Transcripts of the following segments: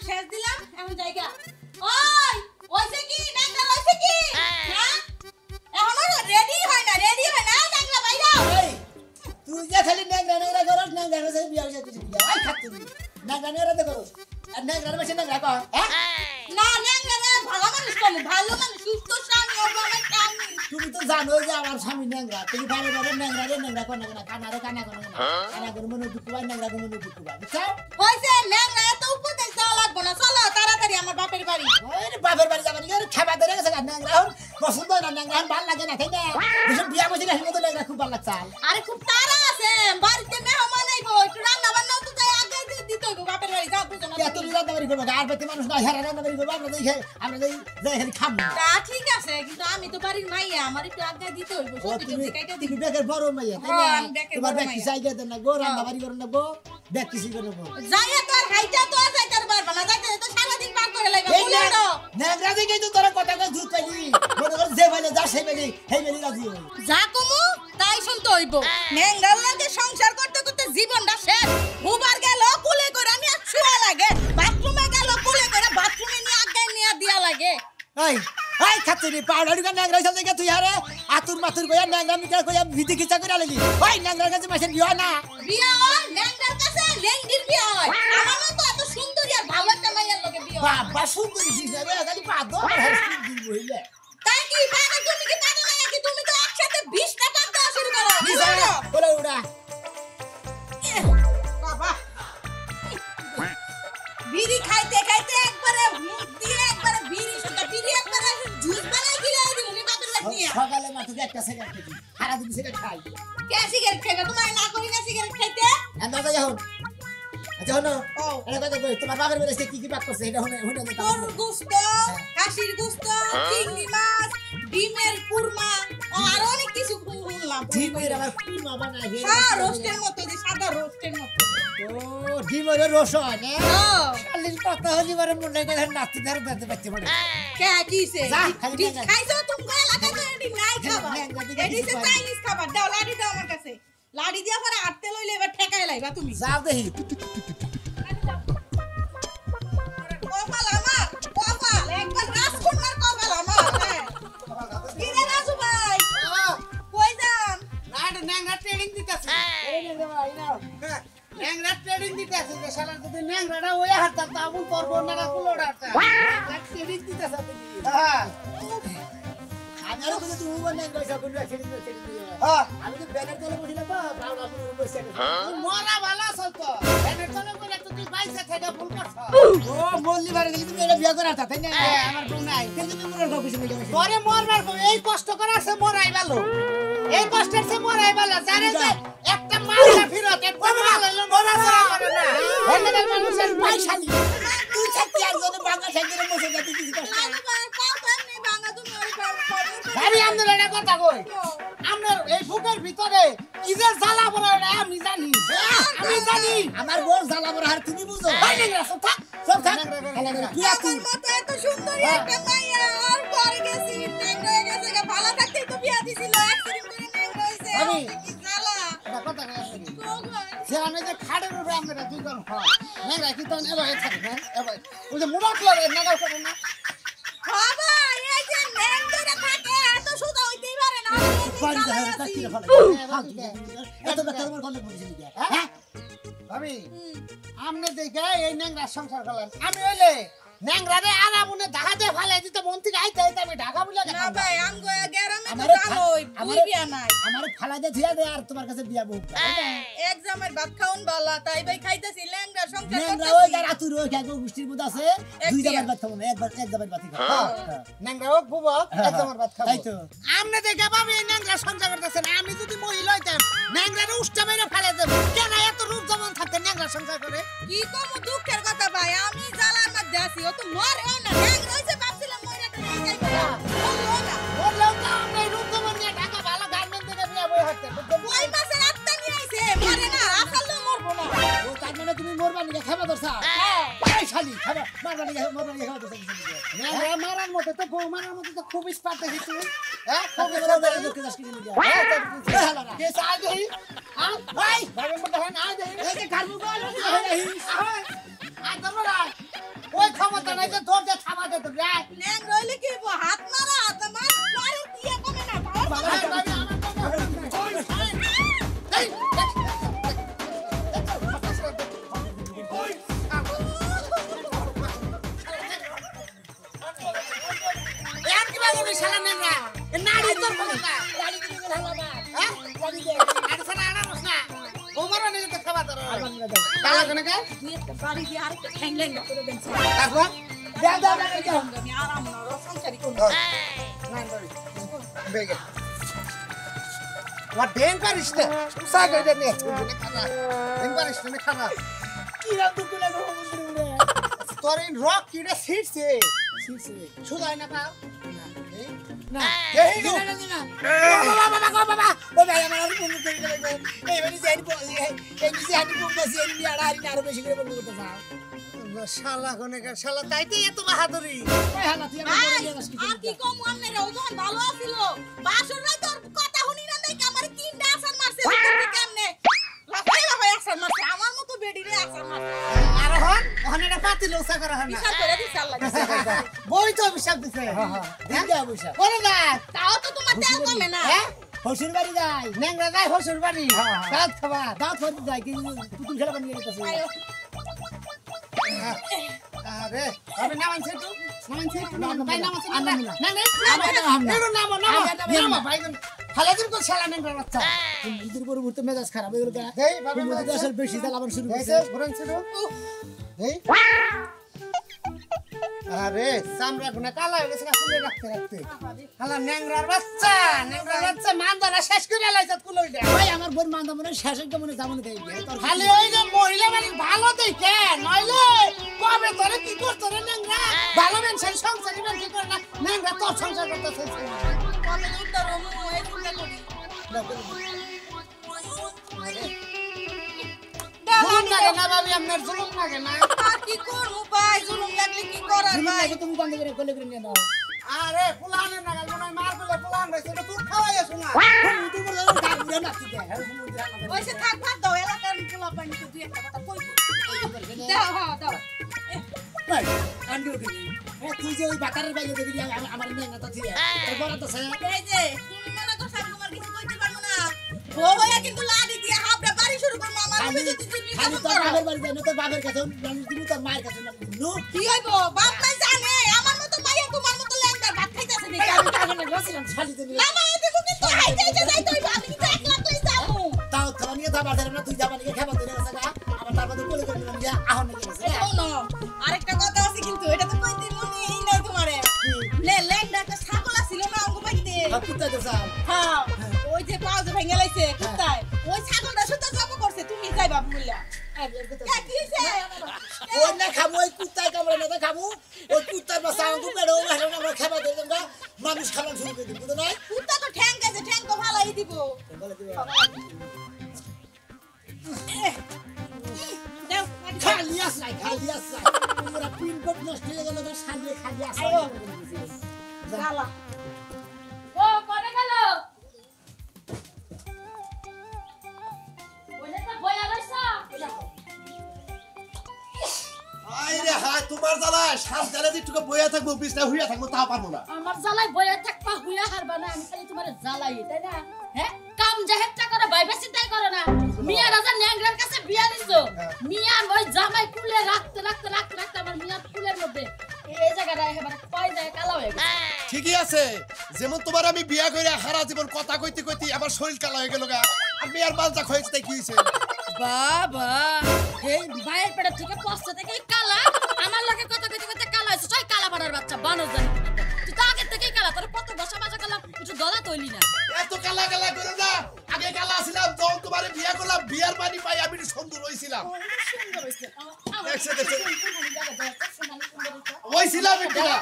শেষ দিলাম এখন জায়গা ওই ওইছে কি নাংলা ওইছে কি হ্যাঁ এখনো রেডি হয় না নাংলা বাইরা এই তুই যে খালি নাংরা করস নাংরা সে বিয়া হইছে তুই বিয়া আই খাচ্ছিস নাংরা দে করস আর নাংরা বসে নাংরা কর হ্যাঁ না নাংলা ভালো মানুষ কম ভালো মানুষ সুস্থ স্বামী ও আমার স্বামী তুমি তো জানো যে আমার স্বামী নাংরা তুমি বারে বারে নাংরা কর না কানা কর না কানা করে মনে দুকুবা নাংরা করে মনে দুকুবা বুঝছো ওইছে নাংলা তো উপদেশ দেওয়া লাগবে না চলো তাড়াতাড়ি আমার বাপের বাড়ি ওরে বাপের বাড়ি যাবেন কি খাবা ধরে গেছে নাংরা পছন্দ না নাংরা ভালো লাগে না তাই না যখন বিয়া বসে না তো নাংরা খুব ভালো লাগছে আরে খুব তাড়া আছে বাড়িতে মেহমান আইবো একটু রান্না বান্নাও তো যাই আগে দিতে হইব বাপের বাড়ি যাও বুঝো না এত রান্না বাড়ি করবো আর বাড়িতে মানুষ না হেরা রান্না বাড়ি করবো আমরা যাই খালি খাবো তা ঠিক আছে কিন্তু আমি তো বাড়ির মাইয়া আমার একটু আগে দিতে হইব সত্যি সত্যি কাইটা দিবি তুমি বেকের বড় মাইয়া তাই না তোমার বেক কি চাই দেন না গো রান্না বাড়ি করন না গো বেক কিছু করে গো যাইয়া তো আর হাইটা তো আর যাইতার পারবা না যাইতে তো সারা দিন পার করে লাইবা বলে তো নাগরা দেখে তো তোর কথা কই দুধ পাইলি মনে কর যে বলে যা সেই বলে হেই বলি রাজি হই যা কমু তাই শুনতে হইব নেঙ্গাল লাগে সংসার করতে করতে জীবনটা শেষ বুবার গেল কুলে করে আমি আর ছুয়া লাগে বাথরুমে গেল কুলে করে বাথরুমে নিয়ে আগে নিয়ে দিয়া লাগে এই এই খাতিনি পাউডার গা নাগরা চল দেখে তুই আরে আতুর মাতুর কইয়া নাগরা মিটা কইয়া ভিদি কিচা করে আলি ওই নাগরা কাছে মাসের বিয়া না বিয়া হয় নেঙ্গার কাছে লেঙ্গির বিয়া হয় আমার মতো এত সুন্দরী আর ভালো একটা মাইয়ার লগে বিয়া হয় বাবা সুন্দরী হিসাবে খালি পাদো আর সুন্দরী হইলে তাই কি পাগল তুমি কি পাগল নাকি তুমি তো একসাথে 20টা টাকা দেওয়া শুরু করো ওরে ওরা বাবা বিড়ি খাইতে খাইতে একবারে মুখ দিয়ে একবারে বিড়ি সুতা বিড়ি একবারে জুস বানাই গিলাই দিল নি বাপের লাগিয়া সকালে মাত্র একটা সিগারেট খেলি সারা দিন সিগারেট খাই কে সিগারেট খাইবা তোমার না করি না সিগারেট খাইতে এন্ড দাদা যখন আচ্ছা হনো এটা কথা কই তোমার বাবার বেলায় কি কি পাক করছে এটা হনে গরুর গোশত খাসির গোশত চিংড়ি মাছ ডিমের কুরমা আর অনেক কিছু শুনলাম ডিমের আবার কুরমা বানায় হ্যাঁ রোস্টের মতো যে সাদা রোস্টের মতো ও ডিমের রসন হ্যাঁ খালির কথা হলি বারে মনে করে নাতি ধরে বেঁধে বেঁধে পড়ে কে কিছে যা, খালি ঠিক খাই। খাইছো তুমি এলাকায় তো এটি নাই খাবার এটি সে চাইনিজ খাবার দাও লাড়ি দাও আমার কাছে লাড়ি দিয়া পরে আটতে লইলে এবার ঠেকাই লাইবা তুমি যাও দেখি কপাল আমার কপাল একবার রাজকন্যার কপাল আমার হ্যাঁ কি রে রাজু ভাই কই যান না এটা ন্যাংরা ট্রেনিং দিতেছে ন্যাংরা ট্রেনিং দিতেছে যে শালা যদি ন্যাংরাটা ওই হাতটা তাবুল তোর বন্যাটা কুলোড়া হাতটা ন্যাংরা ট্রেনিং দিতেছে হ্যাঁ আমি আর কোনো তুমি বল না কইছা কোন ছেড়ে দিও হ্যাঁ আমি তো ব্যানার তলে বসি না বা বাবা পুরো বসে আছে মরা ভালো আছো তো এনে তোলে বলে তো তুই বাইসে থেকে ভুল করছ ও মল্লি বারে দেখি তুমি এটা বিয়া করা তাই না আমার বউ নাই কিন্তু তুমি মনে রাখো কিছু বলে পরে মরবার কই এই কষ্ট করার সে মরাই ভালো এই কষ্টের সে মরাই ভালো জানে যে একটা মাল না ফিরত একটা মাল হইলো মরা করে না এনে মানুষের পয়সালি তুই থাকি আর জন্য বাংলা সাইকেলে বসে যাতে কিছু কষ্ট রাজু ভাই কাউকে নেই ভাঙা তুমি ওই ভাবি আমাদের এটা কথা কই আমরা এই বুকের ভিতরে কি যে জ্বালা পড়ে ওটা আমি জানি আমার বউ জ্বালা বড় আর তুমি বুঝো ভাই নেংরা সব থাক সব থাক খালা করে তুই আর তুই আমার মতো এত সুন্দরী একটা মাইয়া আর পরে গেছি ন্যাংরা হয়ে গেছে গা ভালো থাকতেই তো বিয়া দিছিল অ্যাক্সিডেন্ট করে ন্যাংরা হইছে আমি? কি জ্বালা এটা কথা কই ভগবান সে আমি যে খাড়ের উপরে আমরা দুই জন হয় নেংরা কি তো এবার থাকে না এবার ওই যে মুড়া করে নাগাল করে না বাবা এই যে ন্যাংরা থাকে এত সুদা হইতেই পারে না বাড়ি যা কাটি ফেলে এত বেকার তোমার কোন বুঝিনি হ্যাঁ ভাবি আমনে দেখে এই নেংরা সংসার করলেন আমি হইলে নেংরারে আরামনে ঢাকা দিয়ে ফালাই দিতে মন থেকে আইতে আইতে আমি ঢাকা বলে না ভাই আমগো গ্রামে তো আমারে জানোই বুই বিয়া নাই আমার ফালা দিয়ে থিয়া দে আর তোমার কাছে বিয়া বউ এক্সামের ভাত খাওন বালা তাই ভাই খাইতেছি ল্যাংড়া সংসার নেংরা করতেছি ওই যার আতুর ওই খাগো গোষ্ঠীর মধ্যে আছে দুই জায়গার ভাত খাবো না একবার এক জায়গার ভাত খাবো নেংরা হোক বুবক একদম ভাত খাবো তাই তো আমনে দেখে ভাবি এই নেংরা সংসার করতেছেন আমি যদি মহিলা হইতাম নেংরারে উষ্টা মেরে ফেলে দেব কেন এত রূপ যেমন থাকতে নেংরা সংসার করে কি কম দুঃখের কথা ভাই আমি জ্বালার মধ্যে আছি ও তো মরেও না ল্যাংড়া হইছে ভাবছিলাম মরে তো নিয়ে যাইবো না বললো না বললেও তো আমরা এই রূপ যেমন নিয়ে ঢাকা ভালো গার্মেন্ট থেকে বিয়া বই হাঁটতে ওই মাসের আত্মা নিয়ে আইছে মরে না আসলে মরবো না ও তার মানে তুমি মরবা নিয়ে খাবা দরসা এই শালি খাবা মারবা নিয়ে খাবা দরসা নেংরা মারার মতো তো বউ মারার মতো তো খুব স্পার্ট দেখি তুই হ্যাঁ খুব কবে বড় বড় লোক দাস কিনে দিয়া কে সাই দেই হ্যাঁ ভাই ভাই মতো হয় না দেই এই যে কারবু বল আয় তোমরা ওই ওই ক্ষমতা নাই যে দৌড় দিয়ে থামাতে তো রে ন্যাং রইলে কি হইবো? হাত মারা হাত আমার মারে দিয়ে কমে না পাওয়ার এর কি বাবু শালা নেংরা এ নাড়ি তোর ক্ষমতা গাড়ি দিকে ঢালা না হ্যাঁ গাড়ি দে আর সারা আনা রসনা ওমারও নিয়ে তো খাবার তোর আবার না দাও কালা কোনে কা দুই একটা বাড়ি দিয়ে আরেকটা ঠ্যাং ল্যাংড়া করে দেন তারপর দাও দাও দাও আমি আরাম না সংসারই করব না ধরি বেগে ওয়া ডেং পারিস না সাগর দে নে খানা ডেং পারিস না খানা কি রাম দুটো লাগো বন্ধুরে তোর এই রক কিডা সিটছে সিসি সুদাই না পাও না এই না না না বাবা ও ভাই আমার আর বন্ধু করে গেল এই বাড়ি যাই এই নিচে হাঁটি বসে এই নিয়ে আড়া আরো বেশি করে বন্ধু করতে চাও শালা কোনে কা শালা তাইতে এত বাহাদুরি ওই হালা তুই আমার বড় জায়গা কি আর কি কম মনে রে ও যখন ভালো আছিল বাসর রাত তোর কথা শুনি না দেখ আমার তিনটা আসার মারছে তুই কেমনে লাফাই লাফাই আসার মারছে আমার মতো বেডি রে আসার মারছে আর হন ওখানে পাতি লোসা করা হয় না বিশাল করে দিছাল লাগে বই তো অভিশাপ দিছে হ্যাঁ হ্যাঁ দিন দাও পয়সা বলে না তাও তো তোমার তেল কমে না হ্যাঁ হসুর বাড়ি যাই নেংরা যাই হসুর বাড়ি হ্যাঁ। সাত খাবার দাঁত ফেলতে যাই কিন্তু পুতুল খেলা বানিয়ে গেছে আয়ো আরে আমি নামান ছেটু ভাই নামান ছেটু আনন্দ না। না না আমার নাম না। নামো নামো নামো ভাই হালাদিন কো শালা নেংরা বাচ্চা ইদের পর মুহূর্তে মেজাজ খারাপ হয়ে গেল দেই বাবা তুমি আসল বেশি চাল আবার শুরু করছে দেই বুরান ছেটু দেই আরে সামরা গুনা কালা হয়ে গেছে ফুলে রাখতে রাখতে হালা নেংরার বাচ্চা মান ধরা শেষ করে লাইছত কুলই দে ভাই আমার বোন মান্দা মনে শেষের কেমন জামনে দেই তোর খালি ওই যে মহিলা মানে ভালো দেখে নইলে কবে তোরে কি করছ রে নেংরা ভালো মেনছেন সংসারী মেনছেন করে না নেংরা তোর সংসার করতেছে কবে উঠতে রমু এই চিন্তা করি জুলুম লাগে না ভাবি আপনার জুলুম লাগে না আর কি করবো ভাই জুলুম লাগলে কি করার তুমি ভাই নাকি তুমি বন্ধ করে কোলে করে নিয়ে নাও আরে ফুলানের না গেল না মার বলে ফুলান রইছে তো তুই খাওয়াই আসো না তুমি বলে দাও বুড়া নাকি দে ওইসে থাক ভাত দাও এলাকার পোলা পানি তো দুই একটা কথা কই দাও হ্যাঁ দাও ভাই আন্ডি উঠে তুই যে ওই বাতারের বাইরে দেখবি আমার মেয়ে না তো ঠিক আছে বড় তো স্যার এই যে তুমি মনে করো সার কুমার কিছু কইতে পারবো না বউ হইয়া কিন্তু লাড়ি দিয়ে হাবড়ে বাড়ি শুরু করবো আমার খালি যদি তুমি খালি তোর বাবার বাড়ি যাই না তোর বাবার কাছে তুমি তোর মায়ের কাছে নো কি হইব বাপ নাই জানে আমার মতো মাইয়া তোমার মতো ল্যাংড়া ভাত খাইতাছে দেখি আমি তো এখন বসছিলাম শালিতে নিয়ে না মাইয়া দেখো কিন্তু হাইতে যাই তুই আমি কিন্তু একলা কই যাবো তাও খাওয়া নিয়ে যাবার দেব না তুই যাবা নিয়ে খাবার দিলে গেছে গা আমার তারপরে কোলে করে নিলাম যে আহন নিয়ে গেছে শোনো আরেকটা কথা আছে কিন্তু এটা তো কইতে মনে নাই তোমারে লে ল্যাংড়া একটা ছাগল ছিল না অঙ্গ পাইতে কুত্তা তো যাও হ্যাঁ ওই যে পাউজ ভেঙে লাইছে কুত্তায় ওই ছাগলটা সুতা জব করছে তুমি যাইবা বললা কি হইছে ওই না খাবো ওই কুত্তায় কামড়ে না তো খাবো ওই কুত্তার বাসা আমাকে পেড়ো এখন আমরা খাবার দিয়ে দেবো মানুষ খাবার শুরু করে দিব বুঝো না কুত্তা তো ঠ্যাং গেছে ঠ্যাং তো ভালাই দিব দাও খালি আসাই তোমরা পিনকোড নষ্ট হয়ে গেল সাজিয়ে খালি আসাই আয়ো। গালা ও কোনে গেল ওনে তো বয়া লইছা আইরে হায় তোমার জ্বালায় শ্বাস জ্বালা যে টুকু বইয়া থাকবো বিছনা হুইয়া থাকবো তাও পারবো না আমার জ্বালাই বইয়া থাকবা হুইয়া হারবা না আমি খালি তোমার জ্বালাই তাই না হ্যাঁ কাম জাহেরটা করে ভাইবা চিন্তাই করে না মিয়া রাজা ন্যাংরার কাছে বিয়া দিছো মিয়া ওই জামাই কুলে রাখতে আমার মিয়া কুলের মধ্যে এই জায়গাটা একেবারে কয় যায় কালা হয়ে গেছে ঠিকই আছে যেমন তোমার আমি বিয়া করে হারা জীবন কথা কইতে কইতে আমার শরীর কালা হয়ে গেল গা আমি আর বালটা খয়েছে তাই কি হইছে বাবা এই ভাইয়ের পেটে থেকে কষ্ট থেকে কালা আমার লাগে কথা কইতে কইতে কালা হইছে ছয় কালা পাড়ার বাচ্চা বানর জানি তুই তো আগে থেকেই কালা তোর কত বসা বাজা কালা কিছু দলা তৈলি না এত কালা কালা করে না আগে কালা ছিলাম যখন তোমারে বিয়া করলাম বিয়ার পানি পাই আমি সুন্দর হইছিলাম সুন্দর হইছে হইছিলাম একটু না।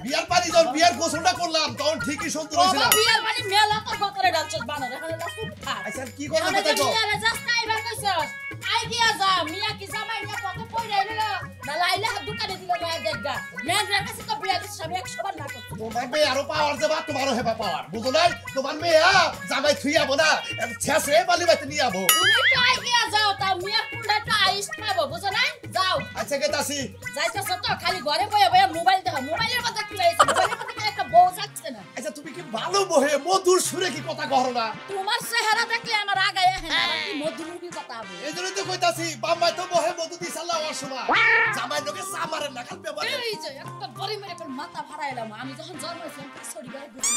বিয়ার পানি যখন বিয়ার গোসলটা করলাম তখন ঠিকই সুন্দর বাবা হইছিলাম বিয়ার বাড়ি মেলা তোর বতরে ডালছস বানর এখন এটা খুব খা আচ্ছা কি করব এখন কথা যে কও বিয়ারে যাস না এবার কইছস আইডিয়া যা মিয়া কি জামাই না কত পয়রা এলো না লাইলা দোকানে দিল না দেখগা ন্যাংরার কাছে তো বিয়া দিছ আমি 100 বার না করতে তোমার মেয়ে আরো পাওয়ার দেবা তোমারও হেবা পাওয়ার বুঝো নাই তোমার মেয়ে জামাই থুই আবো না ছেসে বালি বাইতে নিয়ে আবো তুমি তো আইডিয়া যাও তা মিয়া কুন্ডা তো আইস খাবো বুঝো নাই যাও আচ্ছা গেতাছি যাইতেছ তো খালি ঘরে বয়ে বয়ে মোবাইল দেখো মোবাইলের কথা কি হইছে মোবাইলের কথা একটা বউ যাচ্ছে না আচ্ছা তুমি কি ভালো বহে মধুর সুরে কি কথা কহো না তোমার চেহারা দেখলে আমার আগায় আহে না কি মধুরুবি কথা হবে এই জন্যই তো কইতাছি বাম্মাই তো বহে মধু দি সাল্লাওয়ার সময় জামাই লোকে সামারে না কাল পেবা এই যে একটা বড়ি মেরে কোন মাথা ফাড়াইলাম আমি যখন জন্ম হইছিলাম সরি গায়ে বুঝি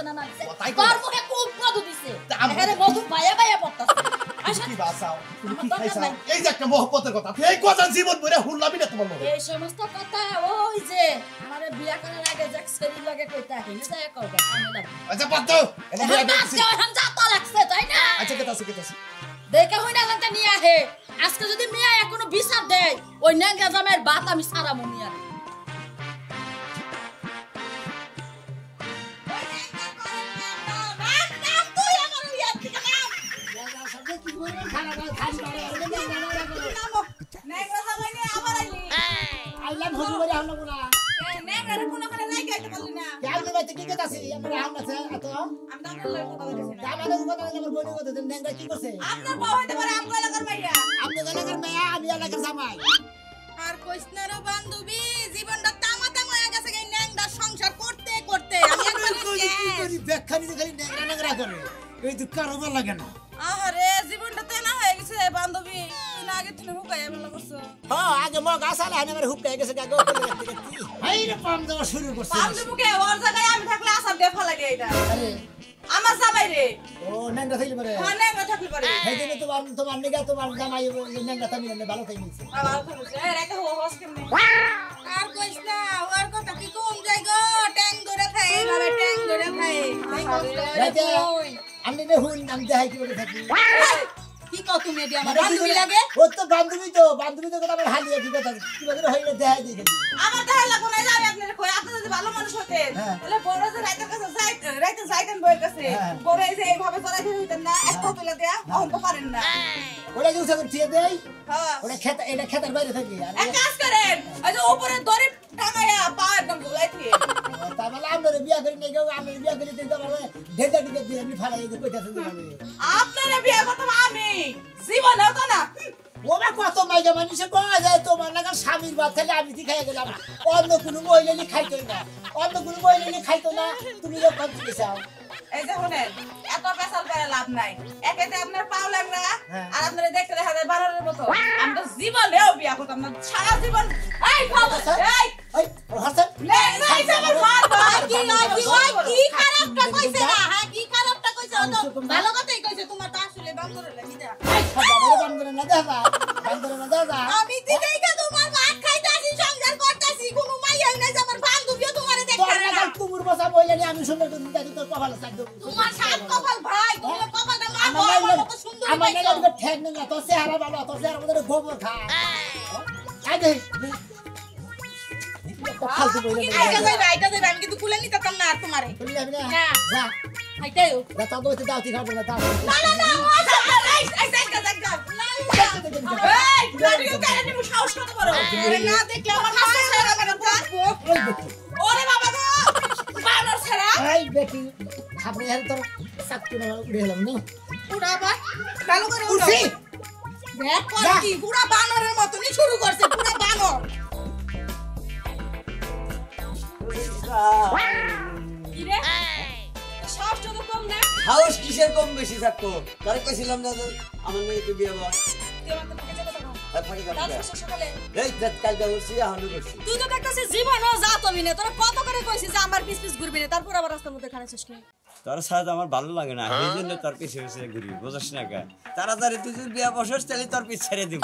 না কথাই তোর মুখে খুব মধু দিছে আমি- এখানে মধু ভাইয়া ভাইয়া পড়তাছে আচ্ছা কি বাসাও তুমি কি আমার খাইছাও দরকার এই যে একটা মহব্বতের কথা তুই এই কথা জীবন ভরে হুল্লাবি না তোমার মনে এই সমস্ত কথা ওই যে আমারে বিয়া করার আগে যে সেরি লাগে কইতা হিনে যায় কওগা আমি না আচ্ছা বাদ দাও এনে বিয়া দেখছি হাম যাতা লাগছে তাই না আচ্ছা গেতাছি দেখে হইনা জানতে নিয়ে আহে আজকে যদি মিয়া এখনো বিচার দেয় ওই ন্যাংরা জামাইয়ের বাত আমি সারা মনিয়া কি করবেন খানা খালি ন্যাংরা জামাই নিয়ে আবার আইলি আইলাম হজু করে আমরা না ন্যাংরারে কোন ওখানে লাইগা আইতে পারলি না কেমন বাইতে কি কইতাছি আমরা আমরা এত আমি তো আপনার লগে কথা বলতেছি না আমাদের কথা আমার বলি কথা দেন নেংরা কি করছে আপনার বউ হইতে পারে আমগো এলাকার মাইয়া আপনি এলাকার মেয়া আমি এলাকার জামাই আর কইস না রে বান্ধবী জীবনটা তামা তামা হয়ে গেছে এই ন্যাংরা সংসার করতে করতে আমি একবার কি করি ব্যাখ্যা নিতে খালি নেংরা নেংরা করে এই তো কারো ভালো লাগে না আরে জীবনটা তেনা হয়ে গেছে বান্ধবী তুই না আগে থেকে হুকাই এমন করছো হ্যাঁ আগে মগ আসালে আমার হুপকে গেছে গাগো এই রে পাম দেওয়া শুরু করছে বান্ধবীকে ওর জায়গায় আমি থাকলে আসার দিয়ে ফেলা দিয়ে এটা আরে আমার জামাই রে ও নেংরা থাকলে পারে হ্যাঁ ন্যাংরা থাকলে পারে এই দিনে তোমার নিগা তোমার জামাই নেংরা থাকলে ভালো থাকি নিছে ভালো থাকছে রাইতে হোস কেমনে আর কইস না ওর কথা কি কম যাই গো ট্যাং ধরে খায় এইভাবে ট্যাং ধরে খায় এই কষ্ট রাইতে আমি নে হুন আমি দেখাই কি করে থাকি কি কও তুমি এদি আমার বান্ধবী লাগে ও তো বান্ধবী তো কথা আমার হালিয়া কি কথা কি বলে হইলে দেখাই দিই আমার দেখা লাগো না যাবে আপনারা কই আপনি যদি ভালো মানুষ হতেন হ্যাঁ। তাহলে বড় যে রাইতের কাছে রাইতে যাইতেন বইয়ের কাছে হ্যাঁ। বড় এই যে এইভাবে চড়াই দিয়ে হইতেন না একটা তুলে দেয়া অন্ত পারেন না ওরা যে উঠে দিয়ে দেই হ্যাঁ ওরা খেত এটা খেতার বাইরে থাকি আর এক কাজ করেন ওই যে উপরে দড়ি টাঙায়া পা একদম ঝুলাই দিয়ে তাই বলে আমরা বিয়া করি নাই গো আমরা বিয়া করি দিতে পারবে ঢেটা ঢেটা দিয়ে আমি ফালাই দিতে কইতাছি দিলাম আপনারা বিয়ে করতাম আমি জীবনেও তো না ওরা কত মাইজা মানুষে কয় যায় তোমার লাগা স্বামীর ভাত খেলে আমি কি খাই গেলাম অন্য কোনো মহিলা খাইতো না অন্য কোনো মহিলা খাইতো না তুমি যখন থেকে চাও এই যে শুনেন এত পেশাল করে লাভ নাই একেতে আপনার পাও লাগরা হ্যাঁ। আর আপনারা দেখতে দেখা যায় বানরের মতো আমরা জীবনেও বিয়ে করতাম না সারা জীবন এই বাবা এই এই হাসান এই যে আমার মার ভাই কি কি খারাপটা কইছে না হ্যাঁ কি খারাপটা কইছে ও তো ভালো কথাই কইছে তোমার তো আসলে বান্দরের লাগি দা বান্দরে না দেখা বান্দরে না দেখা আমি দিদাইকে তোমার ভাত খাইতে আসি সংসার করতেছি কোনো মাইয়া নাই যে আমার বান্ধবীও তোমারে দেখতে তোর না লাগা তুমুর বসা বইলে আমি সুন্দর করে দিতে তোর কপালে সাথ দেব তোমার সাত কপাল ভাই তোমার কপালটা মা আমার আমার লাগা মতো সুন্দর আমার পাইছো লাগা ঠেক না তোর চেহারা ভালো তোর চেহারা মধ্যে গোবর খা আই দে ফালতু বইলে আইটা যাইবে আমি কিন্তু কুলে নিতাম না আর তোমারে তুই যাবি না না। যা আইটাও যা তো দইতে দাও তুই খাবো না দাও না এই জায়গা এই গাড়িও গাড়ি নিমু সাহস কত বড় আরে না দেখলে আমার হাসতে ছাড়া কেন ওই বেটি ওরে বাবা গো বানর ছাড়া এই বেটি খাবো আর তোর সাতটু না উড়ে গেলাম না পুরা বা ভালো করে উঠি দেখ করে কি পুরা বানরের মতনই শুরু করছে পুরা বানর কি রে সাহস তো কম না হাউস কিসের কম বেশি থাকতো তারে কইছিলাম না যে আমার মেয়েকে বিয়ে বা তুই আমার তো কাছে কথা কম আর ফাঁকি রাত কাটবে সকালে এই রাত কালকে করছি এখন করছি তুই তো দেখতেছিস জীবনও যা তুমি না তোরা কত করে কইছিস যে আমার পিস পিস ঘুরবি না তারপর আবার রাস্তার মধ্যে খারাপ কে তোর সাথে আমার ভালো লাগে না এই জন্য তোর পিছে পিছে ঘুরি বুঝছ না কা তাড়াতাড়ি তুই যদি বিয়ে বসস তাহলে তোর পিছ ছেড়ে দিব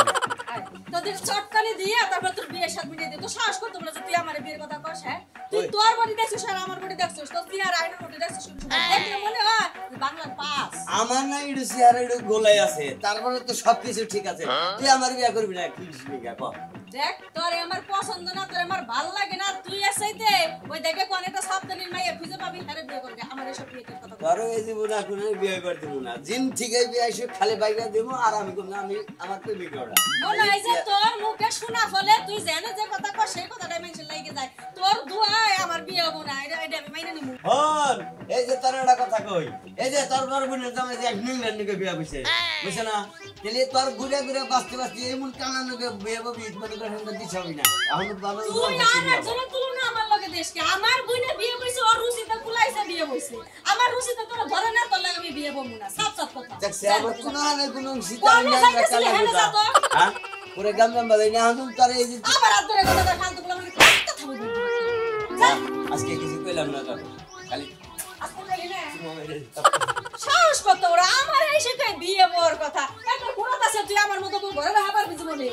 তোদের চটকানি দিয়ে তারপর তোর বিয়ের সাথ মিটিয়ে দে তো সাহস করতে বলে যে তুই আমার বিয়ের কথা কস হ্যাঁ তুই তোর বডি দেখছিস আর আমার বডি দেখছিস তোর তুই আর আইনের বডি দেখছিস দেখলে মনে হয় তুই বাংলার পাস আমার না ইডু চেহারা ইডু গোলাই আছে তারপরে তো সবকিছু ঠিক আছে তুই আমার বিয়ে করবি না কি শিখে কো দেখ তোরে আমার পছন্দ না, তোরে আমার ভালো লাগে না, তুই এসেইতে ওই দেখে কোন একটা সাবধানের মাইয়া খুঁজে পাবি, আরে বিয়ে করবে। আমার এসব বিয়ের কথা বল। তোরও এই জীবন এখন বিয়ে করে দেবো না, জিন ঠিকই বিয়ে এসে খালি বাইকা দেবো আর আমি করবো না, আমি আমার প্রেমিক ওরা মনে হয় যে তোর মুখে শোনা ফলে তুই জানে যে কথা কর সেই কথাটাই মানুষের লাগে যায়। তোর দুয়ায় আমার বিয়ে হবো না, এটা আমি মাইনে নিব। হন এই যে তোর একটা কথা কই, এই যে তোর বড় বোনের জামাই যে এক নিংলার নিকে বিয়ে বসে বুঝছ না, তাহলে তোর ঘুরে ঘুরে বাঁচতে বাঁচতে এমন কানার নিকে বিয়ে ববি মনে করে আমরা দিছ হবি না। এখন ভালো তুই আমার জন্য তুলনা আমার লগে দেশকে, আমার বোনে বিয়ে বইছে, ওর রুচিতে কুলাইছে বিয়ে বইছে, আমার রুচিতে তোর ধরে না, তোর লাগে আমি বিয়ে বমু না। সাফ সাফ কথা দেখছে আমার কোনো না কোনো সিতার না কালা বুঝা। হ্যাঁ পুরো গাম গাম বাজাই না এখন তোর এই যে আমার আদরে কথা কর, ফালতু গুলো আমার কথা বলবি আজকে কিছু কইলাম না তোর খালি আজকে লাগি না সাহস কত ওরা আমার এসে কই বিয়ে বর কথা। একটা গুণত আছে তুই আমার মতো বউ ঘরে রাখাবার কিছু বলে।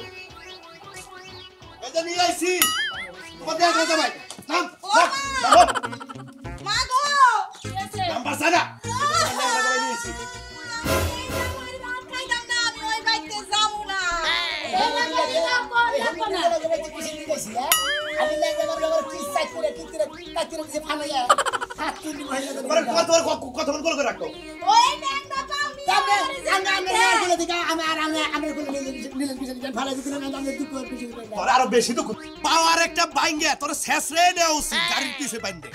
এই যে নিয়ে আইছি তোমার দেখ না জামাই নাম মা গো ঠিক আছে নাম বাসা না জামাই নিয়ে আইছি আমি লেগে আমার কি সাইড করে কি করে কাটিয়ে দিছে ফালাইয়া হাত তুলি মহিলা তোমার কত বল করে রাখো তোর আরো বেশি তো পাওয়ার একটা বাইঙ্গে তোর শেষ রে নেওয়া উচিত গাড়ির পিছে বাইন্দে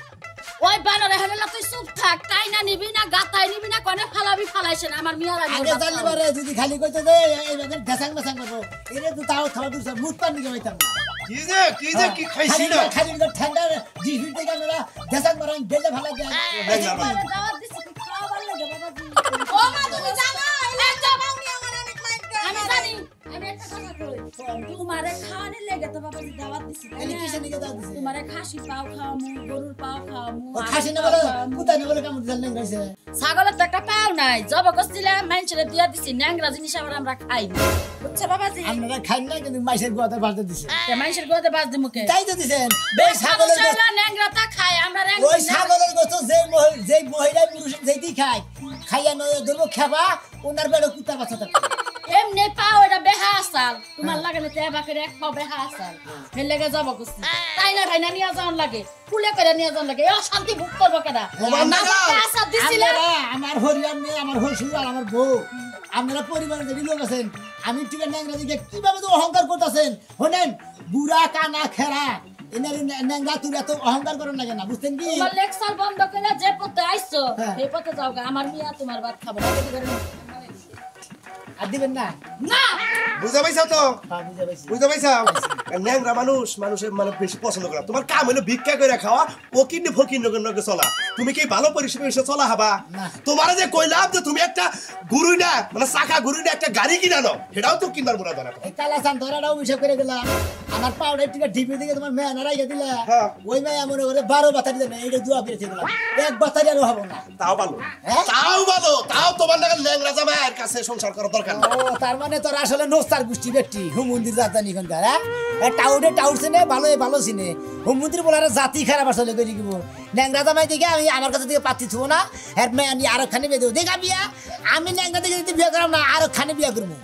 ওই বানর হেলা তুই চুপ থাক, তাই না নিবি না গাতাই নিবি না কোনে ফালাবি ফালাইছে না আমার মিয়ার আগে আগে জানলি বারে যদি খালি কইতে দে এইভাবে ঢেসাং মেসাং করবো এরে তো তাও থাও দুসা মুখ পান নিকে হইতাম না কি খাইছি না খালি ঠান্ডা ডিফিট থেকে আমরা ঢেসাং মারান ডেলে ভালো দেয় দাওয়াত দিছি তুই খাওয়াবার লাগে বাবাজি। ও মা তুমি জানো এই জামাউনি আমার অনেক মাইন্ড করে। আমি জানি, আমি একটা কথা কই, তোমারে খাওয়ানোর লেগে তো বাবাজি দাওয়াত দিছি তাই এনে না? কিসে নিকে দাও দিছে তোমারে খাসি পাও খাওয়ামু, গরুর পাও খাওয়ামু, ও খাসি না বলে কুতাই না বলে কেমন জান নাই গইছে ছাগলের তো একটা পাও নাই, জব করছিলাম মানুষের দিয়া দিছি, ন্যাংরা জিনিস আবার আমরা খাই না, বুঝছো বাবাজি? আপনারা খান না কিন্তু মাইসের গোয়াতে বাড়তে দিছে মানুষের গোয়াতে বাজ দি মুখে তাই তো দিছেন বেশ ছাগলের গোস্ত ন্যাংরা তা খায়, আমরা ওই ছাগলের গোস্ত যে মহিলা পুরুষ যেই খায় খাইয়া নয় ধরবো খাবা ওনার বেড়ে কুত্তা বাচ্চা থাকে এমনি পাও এটা বেহা আসাল, তোমার লাগে না তেবা করে এক পাও বেহা আসাল, এর লেগে যাব করছি তাই না ভাই না নিয়ে যাওয়ার লাগে, কুলে করে নিয়ে যাওয়ার লাগে, শান্তি ভোগ করবো কেনা আসাদ দিছিলে আমার হরিয়ান মেয়ে আমার হসুর আর আমার বউ আপনারা পরিবারের যদি লোক আছেন আমি ঠিক ন্যাংরা দিকে কিভাবে তো অহংকার করতেছেন শোনেন বুড়া কানা খেরা এনার ন্যাংরা তুই এত অহংকার করেন লাগে না বুঝছেন কি তোমার লেকচার বন্ধ করে যে পথে আইছো সেই পথে যাও গা, আমার মিয়া তোমার ভাত খাবো না, আর দিবেন না না বুঝা পাইছো তো হ্যাঁ বুঝে পাইছি বুঝতে পাইছো ন্যাংরা মানুষের মানে বেশি পছন্দ করা তোমার কাম হলো ভিক্ষা করে খাওয়া ও কিনে ফকির নগে চলা তুমি কি ভালো পরিষেবা এসে চলা হবা তোমার যে কইলাম যে তুমি একটা গুরুই না মানে চাকা গুরুই না একটা গাড়ি কিনা নাও সেটাও তো কিনবার বলা দরকার এই কালা চান ধরাটাও বিষয় করে গেলাম আমার পাউডার টিকা ঢিপে দিকে তোমার মেয়ে নারাইয়া দিলা হ্যাঁ। ওই মেয়ে মনে করে 12 বাতারি দেবে এইটা দুয়া পেরেছে গেলাম এক বাতারি আরো হবো না তাও ভালো হ্যাঁ? তাও তোমার নাগাল ল্যাংরা জামাইয়ের কাছে সংসার করা দরকার না ও তার মানে তোর আসলে নোস্তার গোষ্ঠী ব্যক্তি হুমন্দির জাতানি এখানকার হ্যাঁ টাউটে চিনে ভালো চিনে হুমন্দির বলার জাতি খারাপ আসলে করে দিব ন্যাংরা জামাই দিকে আমি আমার কাছে থেকে পাচ্ছি থুবো না হ্যাঁ মেয়ে আমি আরো খানি বিয়ে দেবো দেখা বিয়া আমি ন্যাংরা দিকে যদি বিয়ে করাম না আরো খানি বিয়ে করবো